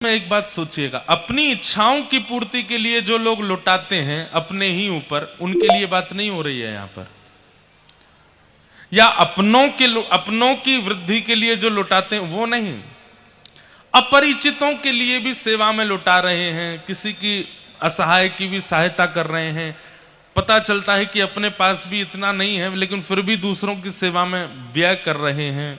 में एक बात सोचिएगा, अपनी इच्छाओं की पूर्ति के लिए जो लोग लुटाते हैं अपने ही ऊपर, उनके लिए बात नहीं हो रही है यहां पर। या अपनों की वृद्धि के लिए जो लुटाते हैं वो नहीं, अपरिचितों के लिए भी सेवा में लुटा रहे हैं, किसी की असहाय की भी सहायता कर रहे हैं। पता चलता है कि अपने पास भी इतना नहीं है लेकिन फिर भी दूसरों की सेवा में व्यय कर रहे हैं।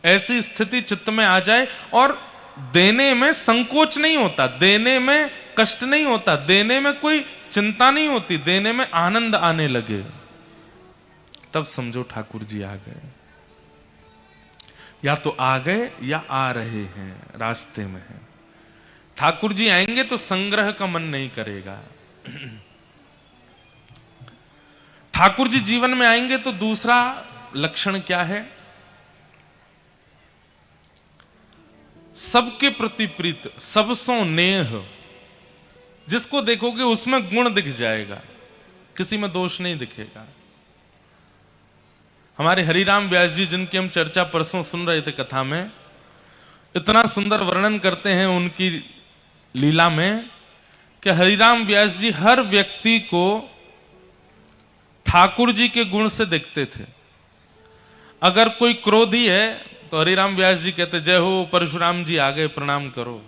ऐसी स्थिति चित्त में आ जाए और देने में संकोच नहीं होता, देने में कष्ट नहीं होता, देने में कोई चिंता नहीं होती, देने में आनंद आने लगे, तब समझो ठाकुर जी आ गए। या तो आ गए या आ रहे हैं, रास्ते में हैं। ठाकुर जी आएंगे तो संग्रह का मन नहीं करेगा। ठाकुर जी जीवन में आएंगे तो दूसरा लक्षण क्या है? सबके प्रति प्रीत, सबसो नेह। जिसको देखोगे उसमें गुण दिख जाएगा, किसी में दोष नहीं दिखेगा। हमारे हरिराम व्यास जी, जिनकी हम चर्चा परसों सुन रहे थे कथा में, इतना सुंदर वर्णन करते हैं उनकी लीला में कि हरिराम व्यास जी हर व्यक्ति को ठाकुर जी के गुण से देखते थे। अगर कोई क्रोधी है तो हरिराम व्यास जी कहते जय हो परशुराम जी आ गए, प्रणाम करो।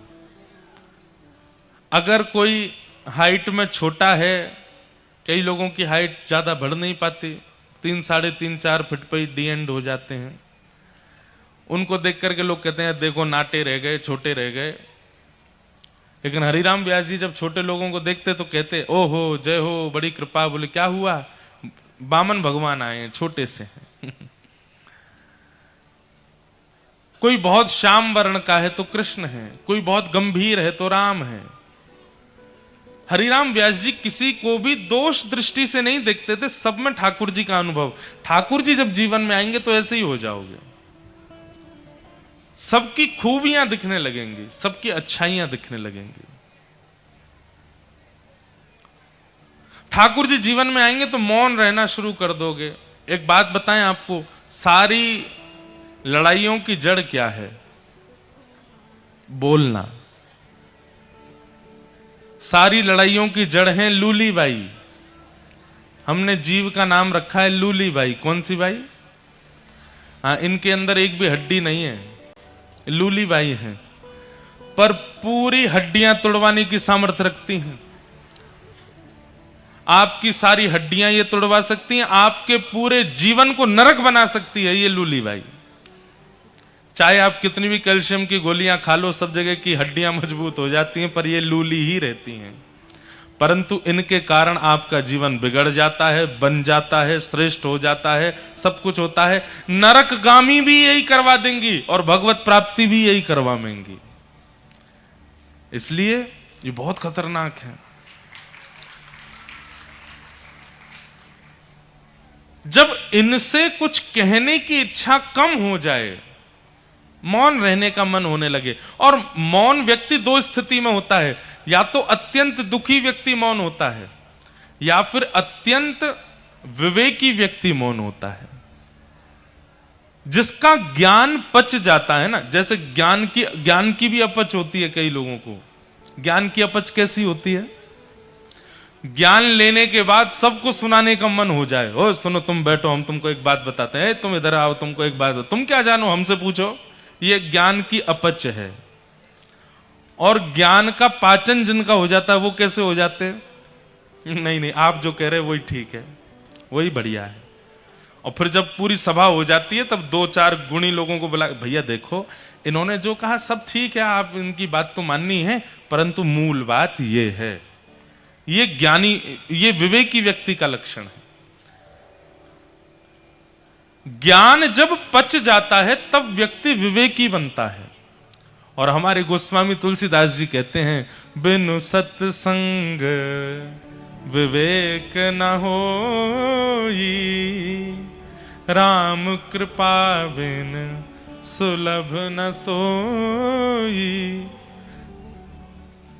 अगर कोई हाइट में छोटा है, कई लोगों की हाइट ज्यादा बढ़ नहीं पाती, 3, साढ़े 3, 4 फीट पे डी एंड हो जाते हैं, उनको देख करके लोग कहते हैं देखो नाटे रह गए, छोटे रह गए। लेकिन हरिराम व्यास जी जब छोटे लोगों को देखते तो कहते ओहो जय हो, बड़ी कृपा। बोले क्या हुआ? बामन भगवान आए हैं, छोटे से हैं। कोई बहुत श्याम वर्ण का है तो कृष्ण है, कोई बहुत गंभीर है तो राम है। हरिराम व्यास जी किसी को भी दोष दृष्टि से नहीं देखते थे, सब में ठाकुर जी का अनुभव। ठाकुर जी जब जीवन में आएंगे तो ऐसे ही हो जाओगे, सबकी खूबियां दिखने लगेंगी, सबकी अच्छाइयां दिखने लगेंगी। ठाकुर जी जीवन में आएंगे तो मौन रहना शुरू कर दोगे। एक बात बताएं आपको, सारी लड़ाइयों की जड़ क्या है? बोलना। सारी लड़ाइयों की जड़ है लूली बाई। हमने जीव का नाम रखा है लूली बाई। कौन सी बाई? हाँ, इनके अंदर एक भी हड्डी नहीं है, लूली बाई है, पर पूरी हड्डियां तोड़वाने की सामर्थ्य रखती हैं। आपकी सारी हड्डियां ये तोड़वा सकती हैं, आपके पूरे जीवन को नरक बना सकती है ये लूली बाई। चाहे आप कितनी भी कैल्शियम की गोलियां खा लो, सब जगह की हड्डियां मजबूत हो जाती हैं, पर ये लूली ही रहती हैं। परंतु इनके कारण आपका जीवन बिगड़ जाता है, बन जाता है, श्रेष्ठ हो जाता है, सब कुछ होता है। नरकगामी भी यही करवा देंगी और भगवत प्राप्ति भी यही करवाएंगी। इसलिए ये बहुत खतरनाक है। जब इनसे कुछ कहने की इच्छा कम हो जाए, मौन रहने का मन होने लगे। और मौन व्यक्ति दो स्थिति में होता है, या तो अत्यंत दुखी व्यक्ति मौन होता है, या फिर अत्यंत विवेकी व्यक्ति मौन होता है। जिसका ज्ञान पच जाता है ना, जैसे ज्ञान की भी अपच होती है कई लोगों को। ज्ञान की अपच कैसी होती है? ज्ञान लेने के बाद सबको सुनाने का मन हो जाए। ओ सुनो, तुम बैठो, हम तुमको एक बात बताते हैं, तुम इधर आओ, तुमको एक बात, तुम क्या जानो, हमसे पूछो। ये ज्ञान की अपच है। और ज्ञान का पाचन जिनका हो जाता है वो कैसे हो जाते हैं? नहीं नहीं, आप जो कह रहे हैं वही ठीक है, वही बढ़िया है। और फिर जब पूरी सभा हो जाती है तब 2-4 गुणी लोगों को बुला, भैया देखो इन्होंने जो कहा सब ठीक है, आप इनकी बात तो माननी है, परंतु मूल बात ये है। ये ज्ञानी, ये विवेकी व्यक्ति का लक्षण है। ज्ञान जब पच जाता है तब व्यक्ति विवेकी बनता है। और हमारे गोस्वामी तुलसीदास जी कहते हैं, बिनु सत्संग विवेक न होई, राम कृपा बिन सुलभ न सोई।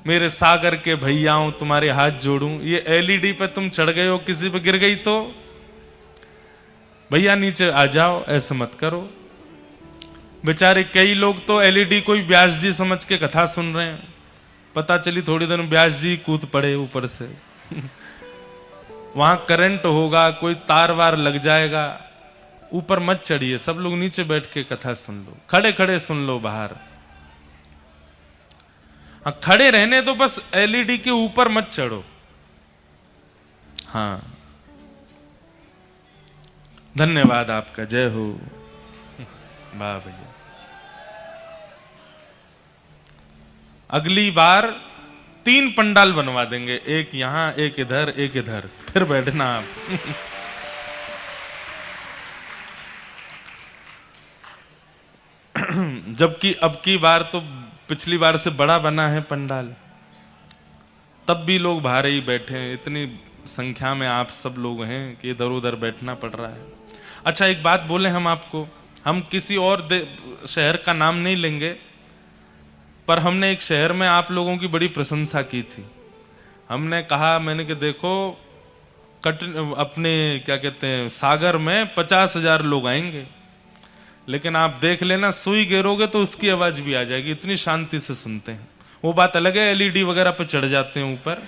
मेरे सागर के भैयाओं, तुम्हारे हाथ जोड़ूं, ये एलईडी पे तुम चढ़ गए हो, किसी पे गिर गई तो भैया नीचे आ जाओ, ऐसे मत करो। बेचारे कई लोग तो एलईडी कोई व्यास जी समझ के कथा सुन रहे हैं, पता चली थोड़ी देर में व्यास जी कूद पड़े ऊपर से। वहां करंट होगा, कोई तार वार लग जाएगा। ऊपर मत चढ़िए, सब लोग नीचे बैठ के कथा सुन लो, खड़े खड़े सुन लो बाहर। हाँ, खड़े रहने तो बस, एलईडी के ऊपर मत चढ़ो। हाँ, धन्यवाद आपका, जय हो। वाह भैया, अगली बार 3 पंडाल बनवा देंगे, एक यहां, एक इधर, एक इधर, फिर बैठना आप। जबकि अब की बार तो पिछली बार से बड़ा बना है पंडाल, तब भी लोग बाहर ही बैठे हैं। इतनी संख्या में आप सब लोग हैं कि इधर उधर बैठना पड़ रहा है। अच्छा, एक बात बोले हम आपको, हम किसी और शहर का नाम नहीं लेंगे, पर हमने एक शहर में आप लोगों की बड़ी प्रशंसा की थी। हमने कहा, मैंने कि देखो अपने क्या कहते हैं सागर में 50,000 लोग आएंगे, लेकिन आप देख लेना सुई गिरोगे तो उसकी आवाज भी आ जाएगी, इतनी शांति से सुनते हैं। वो बात अलग है, एलईडी वगैरह पे चढ़ जाते हैं ऊपर,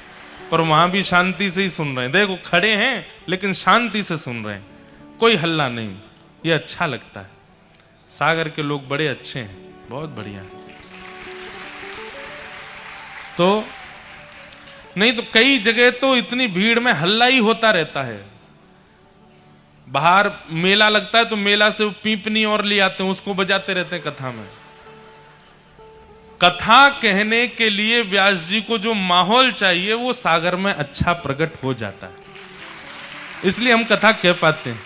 पर वहां भी शांति से ही सुन रहे हैं। देखो खड़े हैं लेकिन शांति से सुन रहे हैं, कोई हल्ला नहीं। ये अच्छा लगता है। सागर के लोग बड़े अच्छे हैं, बहुत बढ़िया है। तो नहीं तो कई जगह तो इतनी भीड़ में हल्ला ही होता रहता है। बाहर मेला लगता है तो मेला से पीपनी और ले आते हैं, उसको बजाते रहते हैं कथा में। कथा कहने के लिए व्यास जी को जो माहौल चाहिए वो सागर में अच्छा प्रकट हो जाता है, इसलिए हम कथा कह पाते हैं।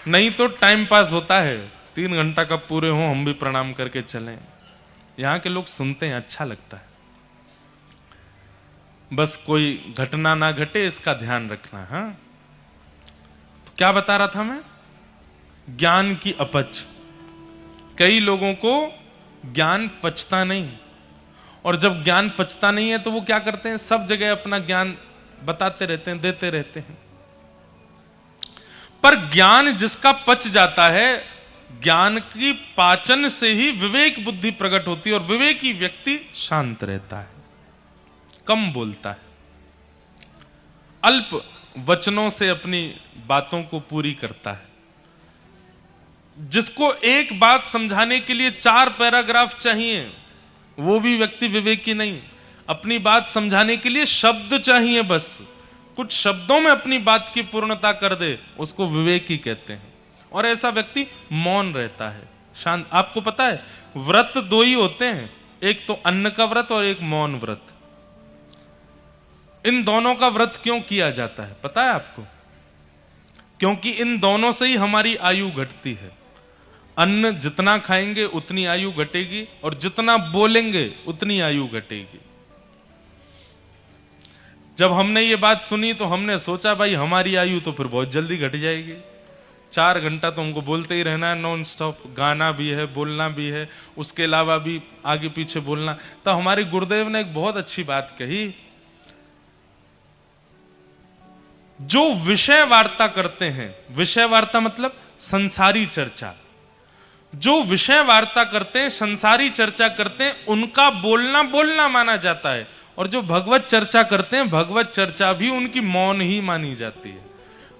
नहीं तो टाइम पास होता है, 3 घंटा कब पूरे हो हम भी प्रणाम करके चलें। यहां के लोग सुनते हैं, अच्छा लगता है। बस कोई घटना ना घटे इसका ध्यान रखना। हाँ, तो क्या बता रहा था मैं? ज्ञान की अपच। कई लोगों को ज्ञान पचता नहीं, और जब ज्ञान पचता नहीं है तो वो क्या करते हैं, सब जगह अपना ज्ञान बताते रहते हैं, देते रहते हैं। पर ज्ञान जिसका पच जाता है, ज्ञान की पाचन से ही विवेक बुद्धि प्रकट होती है, और विवेकी व्यक्ति शांत रहता है, कम बोलता है, अल्प वचनों से अपनी बातों को पूरी करता है। जिसको एक बात समझाने के लिए 4 पैराग्राफ चाहिए, वो भी व्यक्ति विवेकी नहीं। अपनी बात समझाने के लिए शब्द चाहिए, बस कुछ शब्दों में अपनी बात की पूर्णता कर दे, उसको विवेकी कहते हैं। और ऐसा व्यक्ति मौन रहता है, शांत। आपको पता है व्रत 2 ही होते हैं, एक तो अन्न का व्रत और एक मौन व्रत। इन दोनों का व्रत क्यों किया जाता है पता है आपको? क्योंकि इन दोनों से ही हमारी आयु घटती है। अन्न जितना खाएंगे उतनी आयु घटेगी, और जितना बोलेंगे उतनी आयु घटेगी। जब हमने ये बात सुनी तो हमने सोचा भाई हमारी आयु तो फिर बहुत जल्दी घट जाएगी। 4 घंटा तो हमको बोलते ही रहना है नॉन स्टॉप, गाना भी है, बोलना भी है, उसके अलावा भी आगे पीछे बोलना। तो हमारे गुरुदेव ने एक बहुत अच्छी बात कही, जो विषय वार्ता करते हैं, विषय वार्ता मतलब संसारी चर्चा, जो विषय वार्ता करते हैं, संसारी चर्चा करते हैं, उनका बोलना बोलना माना जाता है। और जो भगवत चर्चा करते हैं, भगवत चर्चा भी उनकी मौन ही मानी जाती है।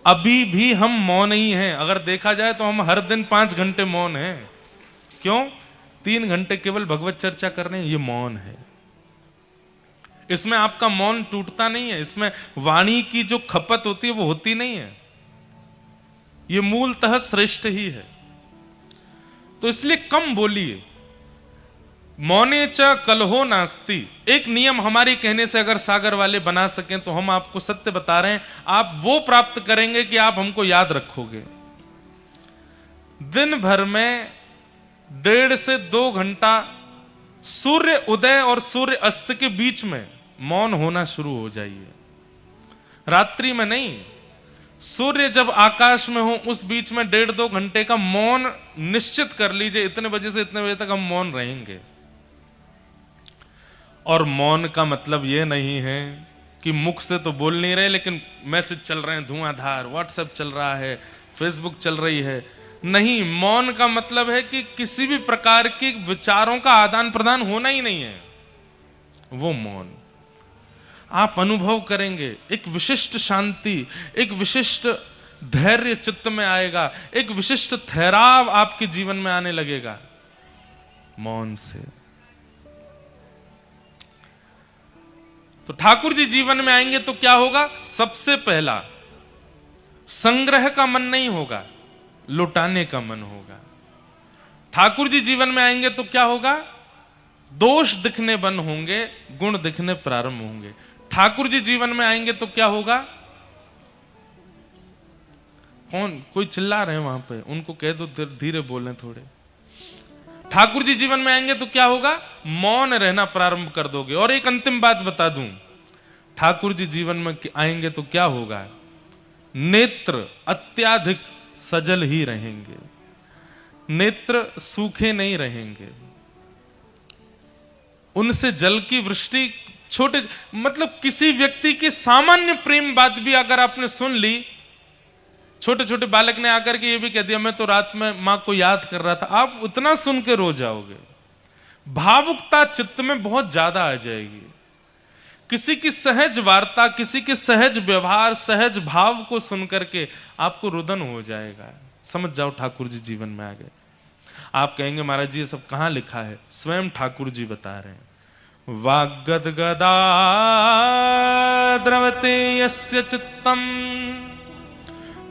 अभी भी हम मौन ही हैं। अगर देखा जाए तो हम हर दिन 5 घंटे मौन हैं। क्यों? 3 घंटे केवल भगवत चर्चा कर रहे हैं, ये मौन है। इसमें आपका मौन टूटता नहीं है, इसमें वाणी की जो खपत होती है वो होती नहीं है। ये मूलतः श्रेष्ठ ही है। तो इसलिए कम बोलिए। मौने च कलहो नास्ति, एक नियम हमारे कहने से अगर सागर वाले बना सकें तो हम आपको सत्य बता रहे हैं, आप वो प्राप्त करेंगे कि आप हमको याद रखोगे। दिन भर में 1.5 से 2 घंटा सूर्य उदय और सूर्य अस्त के बीच में मौन होना शुरू हो जाइए। रात्रि में नहीं, सूर्य जब आकाश में हो उस बीच में 1.5-2 घंटे का मौन निश्चित कर लीजिए। इतने बजे से इतने बजे तक हम मौन रहेंगे। और मौन का मतलब यह नहीं है कि मुख से तो बोल नहीं रहे लेकिन मैसेज चल रहे हैं धुआंधार, व्हाट्सएप चल रहा है, फेसबुक चल रही है, नहीं, मौन का मतलब है कि किसी भी प्रकार के विचारों का आदान प्रदान होना ही नहीं है, वो मौन। आप अनुभव करेंगे एक विशिष्ट शांति, एक विशिष्ट धैर्य चित्त में आएगा, एक विशिष्ट ठहराव आपके जीवन में आने लगेगा मौन से। तो ठाकुर जी जीवन में आएंगे तो क्या होगा? सबसे पहला, संग्रह का मन नहीं होगा, लुटाने का मन होगा। ठाकुर जी जीवन में आएंगे तो क्या होगा? दोष दिखने बंद होंगे, गुण दिखने प्रारंभ होंगे। ठाकुर जी जीवन में आएंगे तो क्या होगा? कौन, कोई चिल्ला रहे हैं वहां पे, उनको कह दो धीरे बोलें थोड़े। ठाकुर जी जीवन में आएंगे तो क्या होगा? मौन रहना प्रारंभ कर दोगे। और एक अंतिम बात बता दूं, ठाकुर जी जीवन में आएंगे तो क्या होगा? नेत्र अत्याधिक सजल ही रहेंगे, नेत्र सूखे नहीं रहेंगे। उनसे जल की वृष्टि, छोटे मतलब किसी व्यक्ति की सामान्य प्रेम बात भी अगर आपने सुन ली, छोटे छोटे बालक ने आकर के ये भी कह दिया मैं तो रात में मां को याद कर रहा था, आप उतना सुन के रो जाओगे। भावुकता चित्त में बहुत ज्यादा आ जाएगी। किसी की सहज वार्ता, किसी के सहज व्यवहार, सहज भाव को सुनकर के आपको रुदन हो जाएगा। समझ जाओ ठाकुर जी जीवन में आ गए। आप कहेंगे महाराज जी ये सब कहां लिखा है? स्वयं ठाकुर जी बता रहे हैं। वाग्गदगदा द्रवते यस्य चित्तम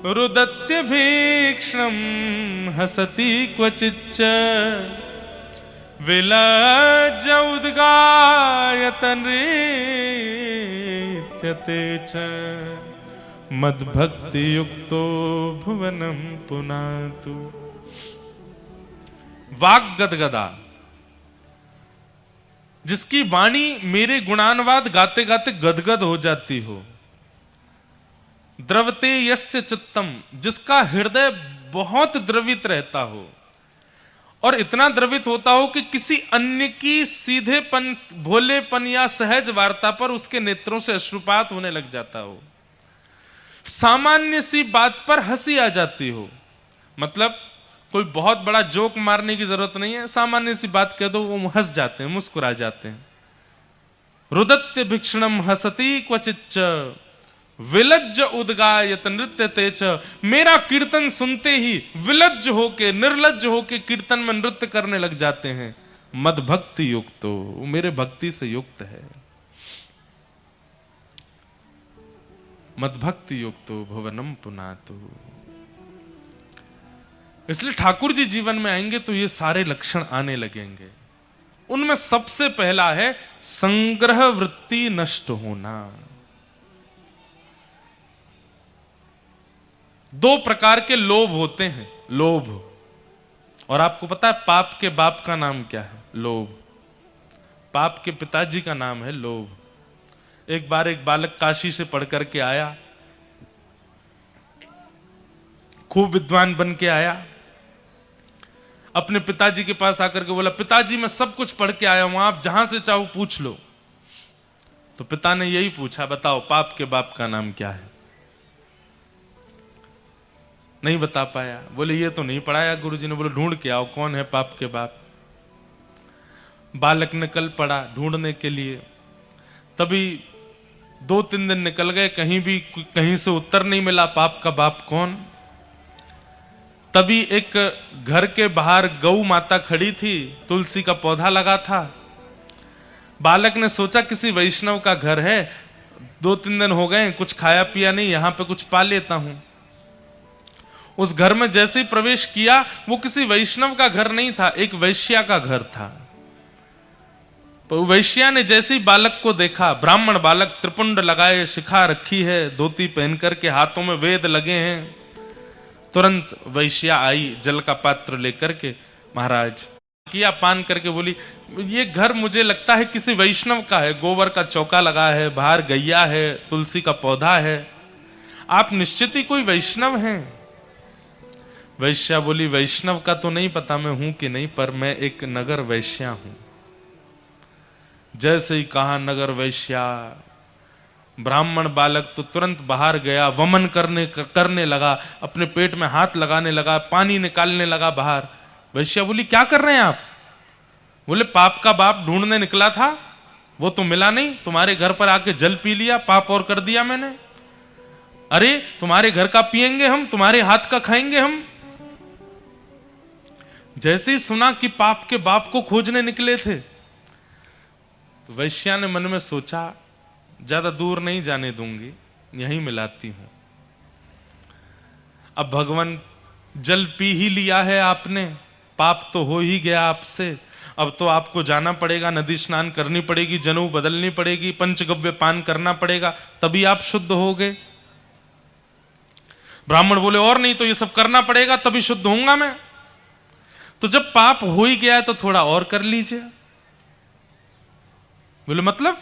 रुदत्य भीक्ष्णं हसति क्वचिच्च विलज्ज उद्गायत नृत्यते च मद्भक्ति युक्तो भुवनं पुनातु। वाग्गदगदा, जिसकी वाणी मेरे गुणानुवाद गाते गाते गदगद हो जाती हो। द्रवते यस्य चित्तम, जिसका हृदय बहुत द्रवित रहता हो, और इतना द्रवित होता हो कि किसी अन्य की सीधेपन, भोलेपन या सहज वार्ता पर उसके नेत्रों से अश्रुपात होने लग जाता हो। सामान्य सी बात पर हंसी आ जाती हो, मतलब कोई बहुत बड़ा जोक मारने की जरूरत नहीं है, सामान्य सी बात कह दो वो हंस जाते हैं, मुस्कुरा जाते हैं। रुदत्य भिक्षणम हसति क्वचिच्च विलज्ज उद्गायत नृत्यते च। मेरा कीर्तन सुनते ही विलज्ज होके, निर्लज्ज होके कीर्तन में नृत्य करने लग जाते हैं। मद भक्ति युक्तो, वो मेरे भक्ति से युक्त है। मद भक्ति युक्तो भुवनम पुनातु। इसलिए ठाकुर जी जीवन में आएंगे तो ये सारे लक्षण आने लगेंगे। उनमें सबसे पहला है संग्रह वृत्ति नष्ट होना। दो प्रकार के लोभ होते हैं, लोभ। और आपको पता है पाप के बाप का नाम क्या है? लोभ। पाप के पिताजी का नाम है लोभ। एक बार एक बालक काशी से पढ़ करके आया, खूब विद्वान बन के आया, अपने पिताजी के पास आकर के बोला पिताजी मैं सब कुछ पढ़ के आया हूं, आप जहां से चाहो पूछ लो। तो पिता ने यही पूछा, बताओ पाप के बाप का नाम क्या है? नहीं बता पाया। बोले ये तो नहीं पढ़ाया गुरुजी ने। बोले ढूंढ के आओ कौन है पाप के बाप। बालक निकल पड़ा ढूंढने के लिए। तभी 2-3 दिन निकल गए, कहीं से उत्तर नहीं मिला पाप का बाप कौन। तभी एक घर के बाहर गौ माता खड़ी थी, तुलसी का पौधा लगा था। बालक ने सोचा किसी वैष्णव का घर है, 2-3 दिन हो गए कुछ खाया पिया नहीं, यहां पे कुछ पा लेता हूं। उस घर में जैसे ही प्रवेश किया, वो किसी वैष्णव का घर नहीं था, एक वैश्या का घर था। तो वैश्या ने जैसे ही बालक को देखा, ब्राह्मण बालक, त्रिपुंड लगाए, शिखा रखी है, धोती पहन करके, हाथों में वेद लगे हैं, तुरंत वैश्या आई जल का पात्र लेकर के, महाराज किया पान करके, बोली ये घर मुझे लगता है किसी वैष्णव का है, गोबर का चौका लगा है, बाहर गैया है, तुलसी का पौधा है, आप निश्चित ही कोई वैष्णव हैं। वैश्या बोली वैष्णव का तो नहीं पता मैं हूं कि नहीं, पर मैं एक नगर वैश्या हूं। जैसे ही कहा नगर वैश्या, ब्राह्मण बालक तो तुरंत बाहर गया, वमन करने लगा, अपने पेट में हाथ लगाने लगा, पानी निकालने लगा बाहर। वैश्या बोली क्या कर रहे हैं आप? बोले पाप का बाप ढूंढने निकला था, वो तो मिला नहीं, तुम्हारे घर पर आके जल पी लिया, पाप और कर दिया मैंने। अरे तुम्हारे घर का पिएंगे हम, तुम्हारे हाथ का खाएंगे हम। जैसे ही सुना कि पाप के बाप को खोजने निकले थे, तो वैश्या ने मन में सोचा ज्यादा दूर नहीं जाने दूंगी, यहीं मिलाती हूं। अब भगवान जल पी ही लिया है आपने, पाप तो हो ही गया आपसे, अब तो आपको जाना पड़ेगा, नदी स्नान करनी पड़ेगी, जनेऊ बदलनी पड़ेगी, पंचगव्य पान करना पड़ेगा, तभी आप शुद्ध होगे। ब्राह्मण बोले और नहीं तो ये सब करना पड़ेगा तभी शुद्ध होऊंगा मैं। तो जब पाप हो ही गया है तो थोड़ा और कर लीजिए। बोले मतलब?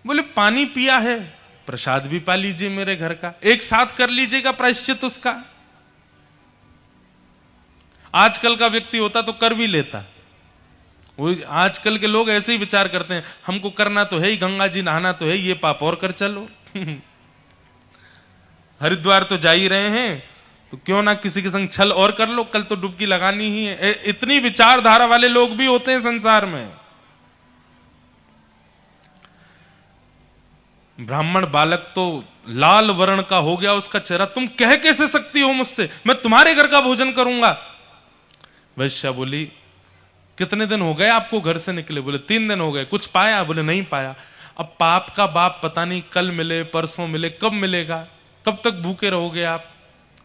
बोले पानी पिया है, प्रसाद भी पा लीजिए मेरे घर का, एक साथ कर लीजिएगा प्रायश्चित उसका। आजकल का व्यक्ति होता तो कर भी लेता। वो आजकल के लोग ऐसे ही विचार करते हैं, हमको करना तो है ही, गंगा जी नहाना तो है, ये पाप और कर चलो। हरिद्वार तो जा ही रहे हैं तो क्यों ना किसी के संग छल और कर लो, कल तो डुबकी लगानी ही है। इतनी विचारधारा वाले लोग भी होते हैं संसार में। ब्राह्मण बालक तो लाल वर्ण का हो गया उसका चेहरा, तुम कह कैसे सकती हो मुझसे, मैं तुम्हारे घर का भोजन करूंगा। वैश्या बोली कितने दिन हो गए आपको घर से निकले? बोले 3 दिन हो गए। कुछ पाया? बोले नहीं पाया। अब पाप का बाप पता नहीं कल मिले परसों मिले, कब मिलेगा, कब तक भूखे रहोगे आप,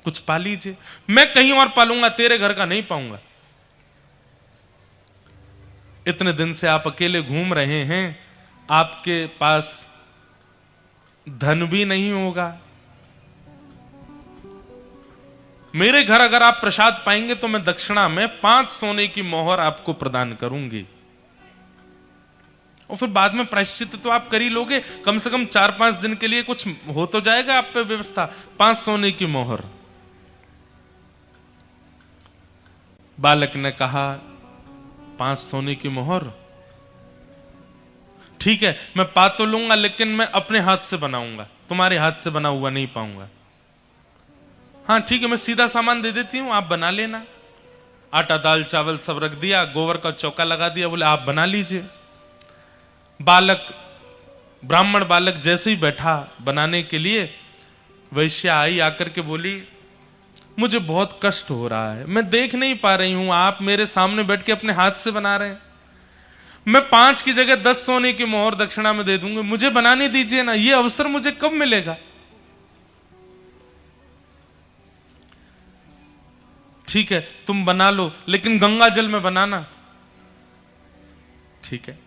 कुछ पा लीजिए। मैं कहीं और पालूंगा, तेरे घर का नहीं पाऊंगा। इतने दिन से आप अकेले घूम रहे हैं, आपके पास धन भी नहीं होगा, मेरे घर अगर आप प्रसाद पाएंगे तो मैं दक्षिणा में 5 सोने की मोहर आपको प्रदान करूंगी, और फिर बाद में प्रायश्चित तो आप कर ही लोगे, कम से कम 4-5 दिन के लिए कुछ हो तो जाएगा आप पे व्यवस्था। 5 सोने की मोहर। बालक ने कहा 5 सोने की मोहर ठीक है, मैं पा तो लूंगा, लेकिन मैं अपने हाथ से बनाऊंगा, तुम्हारे हाथ से बना हुआ नहीं पाऊंगा। हाँ ठीक है, मैं सीधा सामान दे देती हूं, आप बना लेना। आटा दाल चावल सब रख दिया, गोबर का चौका लगा दिया, बोले आप बना लीजिए। बालक, ब्राह्मण बालक जैसे ही बैठा बनाने के लिए, वैश्या आई आकर के बोली मुझे बहुत कष्ट हो रहा है, मैं देख नहीं पा रही हूं, आप मेरे सामने बैठ के अपने हाथ से बना रहे हैं, मैं 5 की जगह 10 सोने की मोहर दक्षिणा में दे दूंगी, मुझे बनाने दीजिए ना, ये अवसर मुझे कब मिलेगा। ठीक है तुम बना लो, लेकिन गंगा जल में बनाना। ठीक है,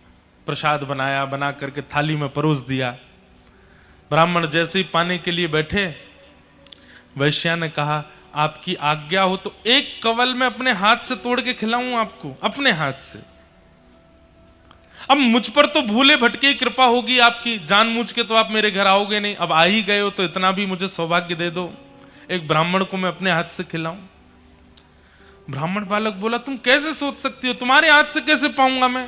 प्रसाद बनाया, बना करके थाली में परोस दिया। ब्राह्मण जैसे ही पाने के लिए बैठे, वैश्या ने कहा आपकी आज्ञा हो तो एक कवल में अपने हाथ से तोड़ के खिलाऊं आपको, अपने हाथ से। अब मुझ पर तो भूले भटके ही कृपा होगी आपकी, जानबूझ के तो आप मेरे घर आओगे नहीं, अब आ ही गए हो तो इतना भी मुझे सौभाग्य दे दो, एक ब्राह्मण को मैं अपने हाथ से खिलाऊं। ब्राह्मण बालक बोला तुम कैसे सोच सकती हो, तुम्हारे हाथ से कैसे पाऊंगा मैं?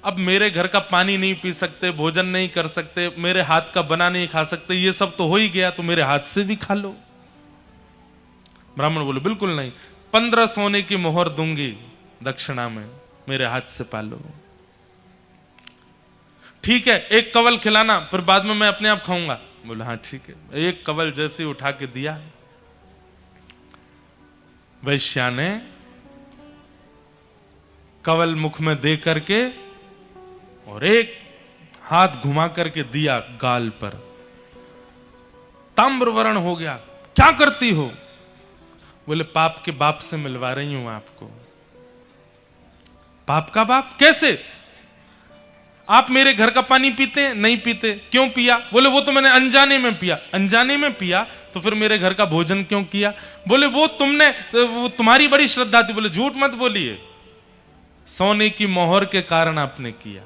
अब मेरे घर का पानी नहीं पी सकते, भोजन नहीं कर सकते, मेरे हाथ का बना नहीं खा सकते, ये सब तो हो ही गया, तो मेरे हाथ से भी खा लो। ब्राह्मण बोले बिल्कुल नहीं, 15 सोने की मोहर दूंगी दक्षिणा में, मेरे हाथ से पालो। ठीक है, एक कवल खिलाना, फिर बाद में मैं अपने आप खाऊंगा। बोला हाँ ठीक है। एक कवल जैसे उठा के दिया, वैश्या ने कवल मुख में दे करके और एक हाथ घुमा करके दिया गाल पर, ताम्रवर्ण हो गया। क्या करती हो? बोले पाप के बाप से मिलवा रही हूं आपको। पाप का बाप कैसे? आप मेरे घर का पानी पीते हैं? नहीं पीते। क्यों पिया? बोले वो तो मैंने अनजाने में पिया। अनजाने में पिया तो फिर मेरे घर का भोजन क्यों किया? बोले वो तुम्हारी बड़ी श्रद्धा थी। बोले झूठ मत बोलिए, सोने की मोहर के कारण आपने किया।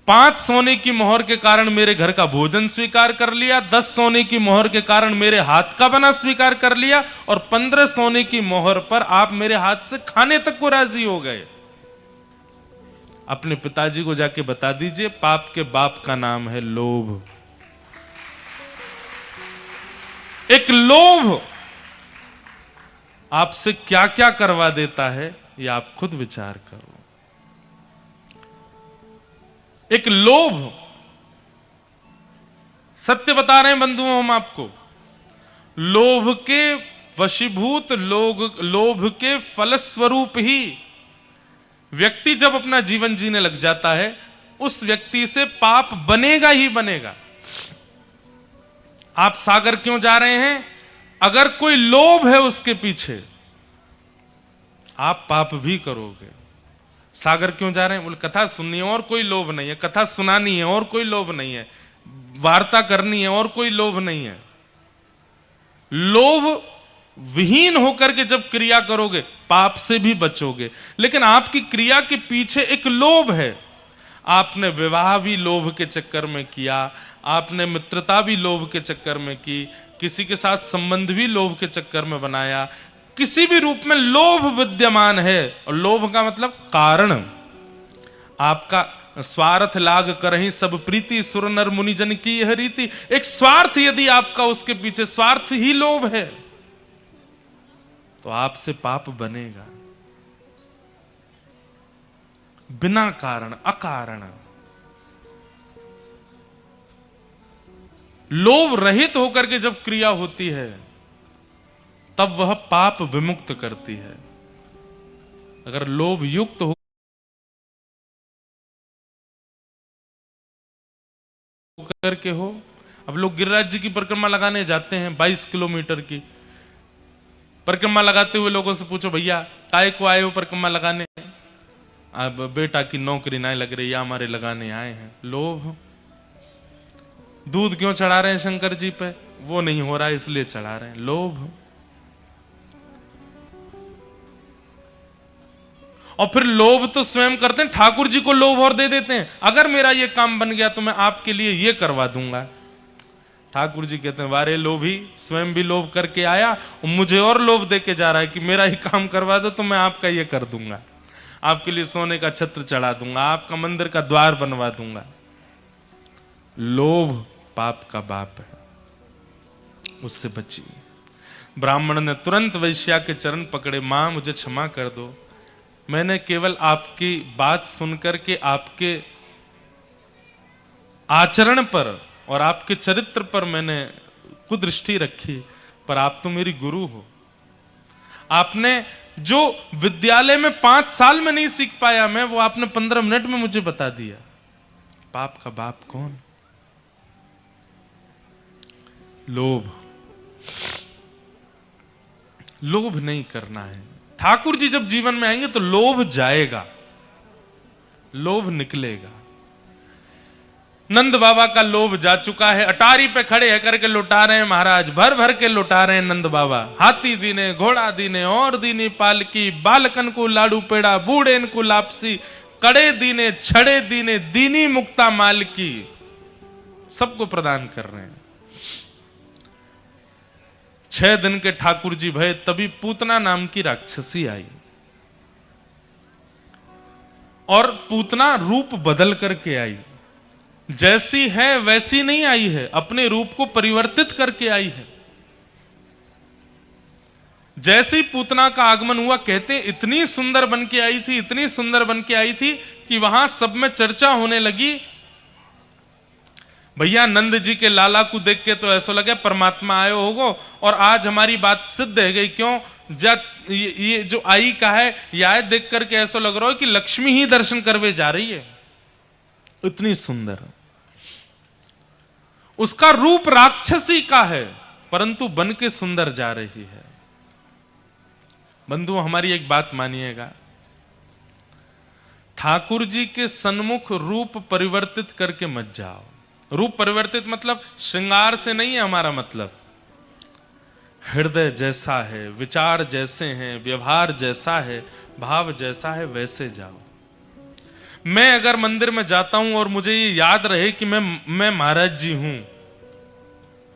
5 सोने की मोहर के कारण मेरे घर का भोजन स्वीकार कर लिया, 10 सोने की मोहर के कारण मेरे हाथ का बना स्वीकार कर लिया, और 15 सोने की मोहर पर आप मेरे हाथ से खाने तक को राजी हो गए। अपने पिताजी को जाके बता दीजिए, पाप के बाप का नाम है लोभ। एक लोभ आपसे क्या क्या करवा देता है, ये आप खुद विचार करो। एक लोभ, सत्य बता रहे हैं बंधुओं हम आपको, लोभ के वशीभूत लोभ के फलस्वरूप ही व्यक्ति जब अपना जीवन जीने लग जाता है, उस व्यक्ति से पाप बनेगा ही बनेगा। आप सागर क्यों जा रहे हैं? अगर कोई लोभ है उसके पीछे, आप पाप भी करोगे। सागर क्यों जा रहे हैं? बोले कथा सुननी है और कोई लोभ नहीं है, कथा सुनानी है और कोई लोभ नहीं है, वार्ता करनी है और कोई लोभ नहीं है। लोभ विहीन होकर के जब क्रिया करोगे, पाप से भी बचोगे। लेकिन आपकी क्रिया के पीछे एक लोभ है। आपने विवाह भी लोभ के चक्कर में किया, आपने मित्रता भी लोभ के चक्कर में की, किसी के साथ संबंध भी लोभ के चक्कर में बनाया। किसी भी रूप में लोभ विद्यमान है। और लोभ का मतलब कारण, आपका स्वार्थ लाग करहि सब प्रीति, सुर नर मुनि जन की यह रीति। एक स्वार्थ यदि आपका उसके पीछे, स्वार्थ ही लोभ है, तो आपसे पाप बनेगा। बिना कारण, अकारण। लोभ रहित होकर के जब क्रिया होती है, तब वह पाप विमुक्त करती है। अगर लोभ युक्त हो करके हो, अब लोग गिरिराज जी की परिक्रमा लगाने जाते हैं, 22 किलोमीटर की परिक्रमा लगाते हुए लोगों से पूछो, भैया काय को आए हो परिक्रमा लगाने? अब बेटा की नौकरी ना लग रही, या हमारे लगाने आए हैं। लोभ। दूध क्यों चढ़ा रहे हैं शंकर जी पे? वो नहीं हो रहा इसलिए चढ़ा रहे हैं। लोभ। और फिर लोभ तो स्वयं करते हैं, ठाकुर जी को लोभ और दे देते हैं। अगर मेरा ये काम बन गया तो मैं आपके लिए ये करवा दूंगा। ठाकुर जी कहते हैं, वारे लोभी, स्वयं भी लोभ करके आया और मुझे और लोभ दे के जा रहा है कि मेरा ही काम करवा दो तो मैं आपका ये कर दूंगा, आपके लिए सोने का छत्र चढ़ा दूंगा, आपका मंदिर का द्वार बनवा दूंगा। लोभ पाप का बाप है, उससे बचिए। ब्राह्मण ने तुरंत वैश्या के चरण पकड़े, मां मुझे क्षमा कर दो, मैंने केवल आपकी बात सुनकर के आपके आचरण पर और आपके चरित्र पर मैंने कुदृष्टि रखी, पर आप तो मेरी गुरु हो। आपने जो विद्यालय में 5 साल में नहीं सीख पाया मैं, वो आपने 15 मिनट में मुझे बता दिया। पाप का बाप कौन? लोभ। लोभ नहीं करना है। ठाकुर जी जब जीवन में आएंगे तो लोभ जाएगा, लोभ निकलेगा। नंद बाबा का लोभ जा चुका है, अटारी पे खड़े है करके लुटा रहे हैं महाराज, भर भर के लुटा रहे हैं नंद बाबा। हाथी दीने, घोड़ा दीने, और दीनी पालकी, बालकन को लाडू पेड़ा, बूढ़ेन को लापसी, कड़े दीने, छड़े दीने, दीनी मुक्ता मालकी, सबको प्रदान कर रहे हैं। 6 दिन के ठाकुर जी भय, तभी पूतना नाम की राक्षसी आई, और पूतना रूप बदल करके आई। जैसी है वैसी नहीं आई है, अपने रूप को परिवर्तित करके आई है। जैसे ही पूतना का आगमन हुआ, कहते इतनी सुंदर बन के आई थी, इतनी सुंदर बन के आई थी कि वहां सब में चर्चा होने लगी। भैया नंद जी के लाला को देख के तो ऐसा लगे परमात्मा आए होगो, और आज हमारी बात सिद्ध है गई। क्यों? ये जो आई का है, यह देख करके ऐसा लग रहा है कि लक्ष्मी ही दर्शन करवे जा रही है, इतनी सुंदर। उसका रूप राक्षसी का है, परंतु बन के सुंदर जा रही है। बंधु हमारी एक बात मानिएगा, ठाकुर जी के सन्मुख रूप परिवर्तित करके मत जाओ। रूप परिवर्तित मतलब श्रृंगार से नहीं है हमारा मतलब। हृदय जैसा है, विचार जैसे हैं, व्यवहार जैसा है, भाव जैसा है, वैसे जाओ। मैं अगर मंदिर में जाता हूं और मुझे ये याद रहे कि मैं महाराज जी हूं,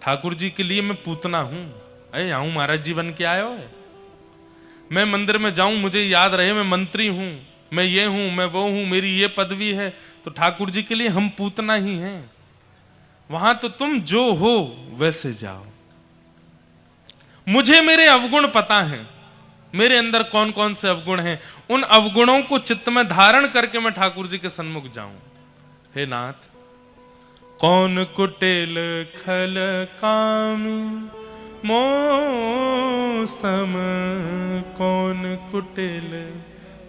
ठाकुर जी के लिए मैं पूतना हूं, अरे महाराज जी बन के आए हो। मैं मंदिर में जाऊं, मुझे याद रहे मैं मंत्री हूं, मैं ये हूं, मैं वो हूं, मेरी ये पदवी है, तो ठाकुर जी के लिए हम पूतना ही हैं। वहां तो तुम जो हो वैसे जाओ। मुझे मेरे अवगुण पता है, मेरे अंदर कौन कौन से अवगुण हैं, उन अवगुणों को चित्त में धारण करके मैं ठाकुर जी के सन्मुख जाऊं। हे नाथ, कौन कुटिल खल कामी मोसम, कौन कुटिल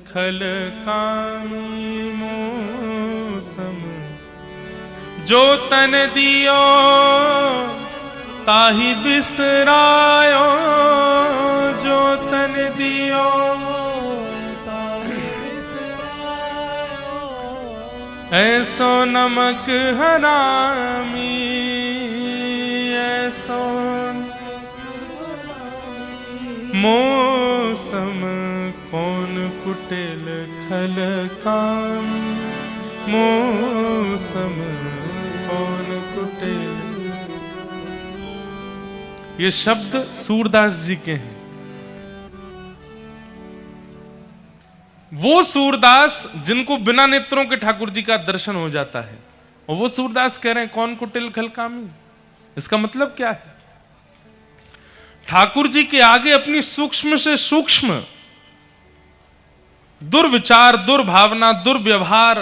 खल कामी मोसम, जो तन दियो ताहि बिसरायो, जो तन दियो ताहि बिसरायो, ऐसो नमक हरामी, ऐसो मौसम, कौन कुटिल खल कामी मौसम, कौन कुटिल। ये शब्द सूरदास जी के हैं। वो सूरदास जिनको बिना नेत्रों के ठाकुर जी का दर्शन हो जाता है, और वो सूरदास कह रहे हैं कौन कुटिल खल कामी। इसका मतलब क्या है? ठाकुर जी के आगे अपनी सूक्ष्म से सूक्ष्म दुर्विचार, दुर्भावना, दुर्व्यवहार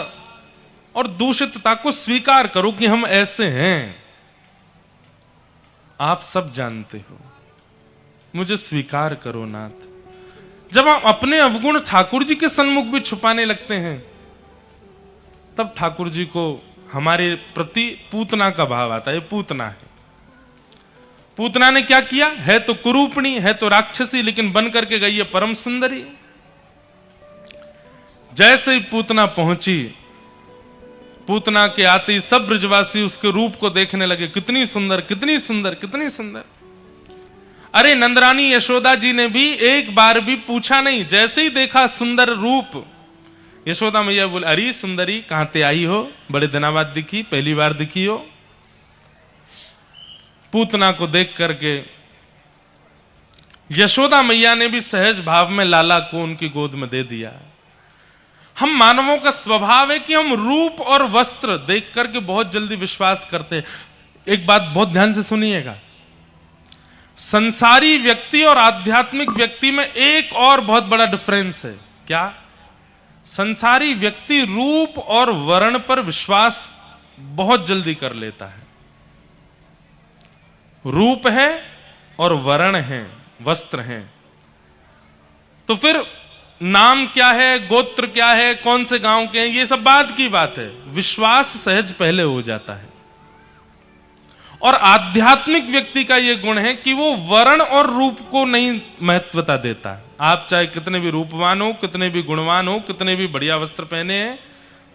और दूषितता को स्वीकार करो कि हम ऐसे हैं। आप सब जानते हो, मुझे स्वीकार करो नाथ। जब हम अपने अवगुण ठाकुर जी के सन्मुख भी छुपाने लगते हैं, तब ठाकुर जी को हमारे प्रति पूतना का भाव आता है। पूतना है, पूतना ने क्या किया? है तो कुरूपणी, है तो राक्षसी, लेकिन बन करके गई है परम सुंदरी। जैसे ही पूतना पहुंची, पूतना के आते ही सब ब्रजवासी उसके रूप को देखने लगे, कितनी सुंदर, कितनी सुंदर, कितनी सुंदर। अरे नंदरानी यशोदा जी ने भी एक बार भी पूछा नहीं, जैसे ही देखा सुंदर रूप, यशोदा मैया बोले, अरे सुंदरी कहां ते आई हो, बड़े दिनों बाद दिखी, पहली बार दिखी हो। पूतना को देख करके यशोदा मैया ने भी सहज भाव में लाला को उनकी गोद में दे दिया। हम मानवों का स्वभाव है कि हम रूप और वस्त्र देख करके बहुत जल्दी विश्वास करते हैं। एक बात बहुत ध्यान से सुनिएगा, संसारी व्यक्ति और आध्यात्मिक व्यक्ति में एक और बहुत बड़ा डिफरेंस है। क्या? संसारी व्यक्ति रूप और वर्ण पर विश्वास बहुत जल्दी कर लेता है। रूप है और वर्ण है, वस्त्र हैं, तो फिर नाम क्या है, गोत्र क्या है, कौन से गांव के हैं, ये सब बाद की बात है। विश्वास सहज पहले हो जाता है। और आध्यात्मिक व्यक्ति का यह गुण है कि वो वर्ण और रूप को नहीं महत्वता देता। आप चाहे कितने भी रूपवान हो, कितने भी गुणवान हो, कितने भी बढ़िया वस्त्र पहने हैं,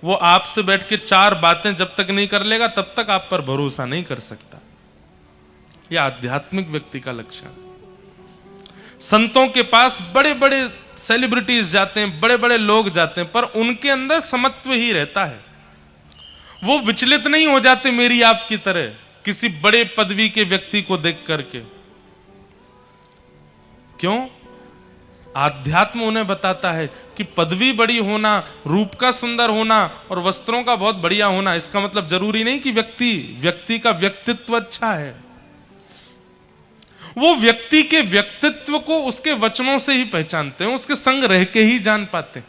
वो आपसे बैठ के चार बातें जब तक नहीं कर लेगा तब तक आप पर भरोसा नहीं कर सकता। यह आध्यात्मिक व्यक्ति का लक्षण। संतों के पास बड़े बड़े सेलिब्रिटीज जाते हैं, बड़े बड़े लोग जाते हैं, पर उनके अंदर समत्व ही रहता है। वो विचलित नहीं हो जाते मेरी आपकी तरह किसी बड़े पदवी के व्यक्ति को देख करके। क्यों? आध्यात्म उन्हें बताता है कि पदवी बड़ी होना, रूप का सुंदर होना और वस्त्रों का बहुत बढ़िया होना, इसका मतलब जरूरी नहीं कि व्यक्ति का व्यक्तित्व अच्छा है। वो व्यक्ति के व्यक्तित्व को उसके वचनों से ही पहचानते हैं, उसके संग रह के ही जान पाते हैं।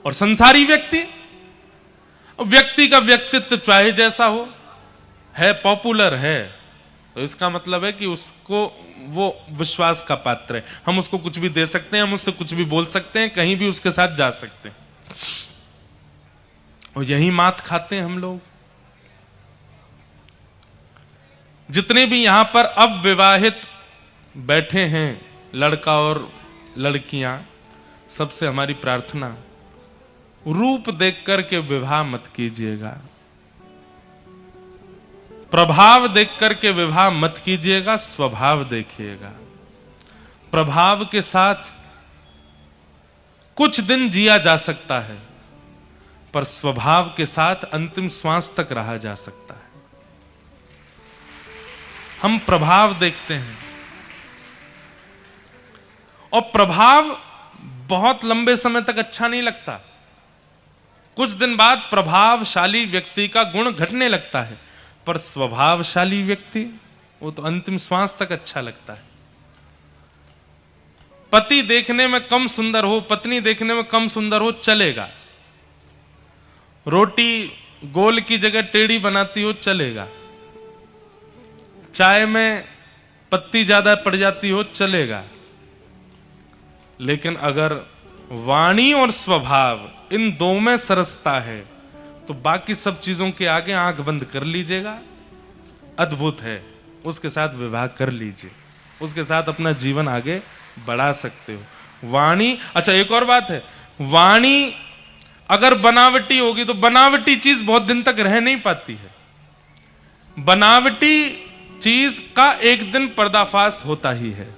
और संसारी व्यक्ति का व्यक्तित्व चाहे जैसा हो, है पॉपुलर है, तो इसका मतलब है कि उसको वो विश्वास का पात्र है। हम उसको कुछ भी दे सकते हैं, हम उससे कुछ भी बोल सकते हैं, कहीं भी उसके साथ जा सकते हैं। और यही मात खाते हैं हम लोग। जितने भी यहां पर अविवाहित बैठे हैं, लड़का और लड़कियां, सबसे हमारी प्रार्थना, रूप देख करके विवाह मत कीजिएगा, प्रभाव देख करके विवाह मत कीजिएगा, स्वभाव देखिएगा। प्रभाव के साथ कुछ दिन जिया जा सकता है, पर स्वभाव के साथ अंतिम श्वास तक रहा जा सकता है। हम प्रभाव देखते हैं, और प्रभाव बहुत लंबे समय तक अच्छा नहीं लगता। कुछ दिन बाद प्रभावशाली व्यक्ति का गुण घटने लगता है, पर स्वभावशाली व्यक्ति वो तो अंतिम श्वास तक अच्छा लगता है। पति देखने में कम सुंदर हो, पत्नी देखने में कम सुंदर हो, चलेगा। रोटी गोल की जगह टेढ़ी बनाती हो, चलेगा। चाय में पत्ती ज्यादा पड़ जाती हो, चलेगा। लेकिन अगर वाणी और स्वभाव इन दो में सरसता है तो बाकी सब चीजों के आगे आंख बंद कर लीजिएगा। अद्भुत है, उसके साथ विवाह कर लीजिए, उसके साथ अपना जीवन आगे बढ़ा सकते हो। वाणी, अच्छा एक और बात है, वाणी अगर बनावटी होगी तो बनावटी चीज बहुत दिन तक रह नहीं पाती है। बनावटी चीज का एक दिन पर्दाफाश होता ही है।